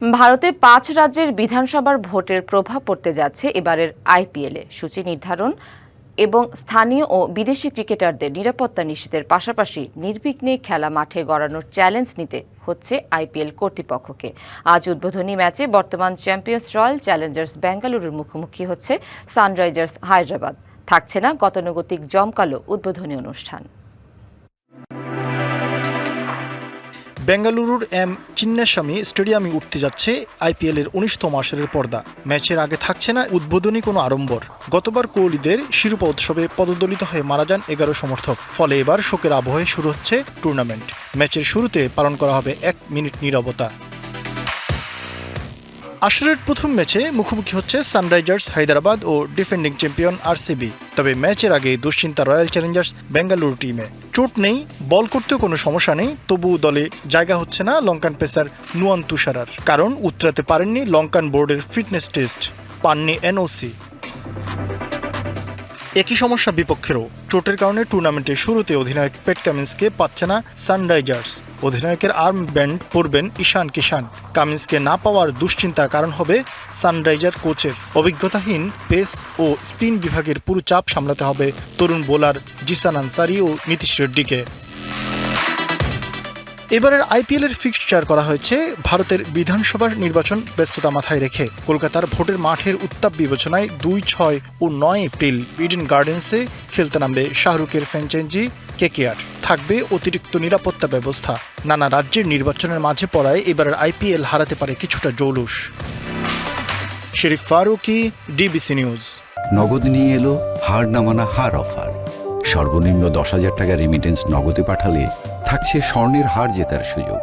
ভারতে ৫ রাজ্যের বিধানসভার ভোটের প্রভাব পড়তে যাচ্ছে এবারের আইপিএলে। সূচি নির্ধারণ এবং স্থানীয় ও বিদেশি ক্রিকেটারদের নিরাপত্তা নিশ্চিতের পাশাপাশি নির্বিঘ্নে খেলা মাঠে গড়ানোর চ্যালেঞ্জ নিতে হচ্ছে আইপিএল কর্তৃপক্ষকে। আজ উদ্বোধনী ম্যাচে বর্তমান চ্যাম্পিয়ন্স রয়্যাল চ্যালেঞ্জার্স বেঙ্গালুরুর মুখোমুখি হচ্ছে সানরাইজার্স হায়দ্রাবাদ। থাকছে না গতানুগতিক জমকালো উদ্বোধনী অনুষ্ঠান। বেঙ্গালুরুর চিন্নাস্বামী স্টেডিয়ামে উঠতে যাচ্ছে আইপিএলের ১৯তম আসরের পর্দা। ম্যাচের আগে থাকছে না উদ্বোধনী কোনো আড়ম্বর। গতবার কোহলিদের শিরোপা উৎসবে পদদলিত হয়ে মারা যান ১১ সমর্থক। ফলে এবার শোকের আবহে শুরু হচ্ছে টুর্নামেন্ট। ম্যাচের শুরুতে পালন করা হবে ১ মিনিট নীরবতা। আসরের প্রথম ম্যাচে মুখোমুখি হচ্ছে সানরাইজার্স হায়দ্রাবাদ ও ডিফেন্ডিং চ্যাম্পিয়ন আরসিবি। তবে ম্যাচের আগে দুশ্চিন্তা রয়্যাল চ্যালেঞ্জার্স বেঙ্গালুরু টিমে। চোট নেই, বল করতেও কোনো সমস্যা নেই, তবুও দলে জায়গা হচ্ছে না লঙ্কান পেসার নুয়ান তুষারার। কারণ উতরাতে পারেননি লঙ্কান বোর্ডের ফিটনেস টেস্ট, পাননি এনওসি। একই সমস্যা বিপক্ষেরও। চোটের কারণে টুর্নামেন্টের শুরুতে অধিনায়ক প্যাট কামিন্সকে পাচ্ছে না সানরাইজার্স। অধিনায়কের আর্ম ব্যান্ড পরবেন ঈশান কিষান। কামিন্সকে না পাওয়ার দুশ্চিন্তার কারণ হবে সানরাইজার কোচের। অভিজ্ঞতাহীন পেস ও স্পিন বিভাগের পুরো চাপ সামলাতে হবে তরুণ বোলার জিসান আনসারি ও নীতিশ রেড্ডিকে। এবারের আইপিএলের ফিক্সচার করা হয়েছে ভারতের বিধানসভা নির্বাচন ব্যস্ততা মাথায় রেখে। কলকাতার ভোটের মাঠের উত্তাপ বিবেচনায় ২, ৬ ও ৯ এপ্রিল ইডেন গার্ডেন্সে খেলতে নামবে শাহরুখের ফ্র্যাঞ্চাইজি কেকেআর। থাকবে অতিরিক্ত নিরাপত্তা ব্যবস্থা। নানা রাজ্যের নির্বাচনের মাঝে পড়ায় এবারের আইপিএল হারাতে পারে কিছুটা জৌলুস। শরীফ ফারুকি, ডিবিসি নিউজ। নগদ নিয়ে এলো হার না মানা হার অফার। সর্বনিম্ন ১০,০০০ টাকা রেমিটেন্স নগদে পাঠালে থাকছে স্বর্ণের হার জেতার সুযোগ।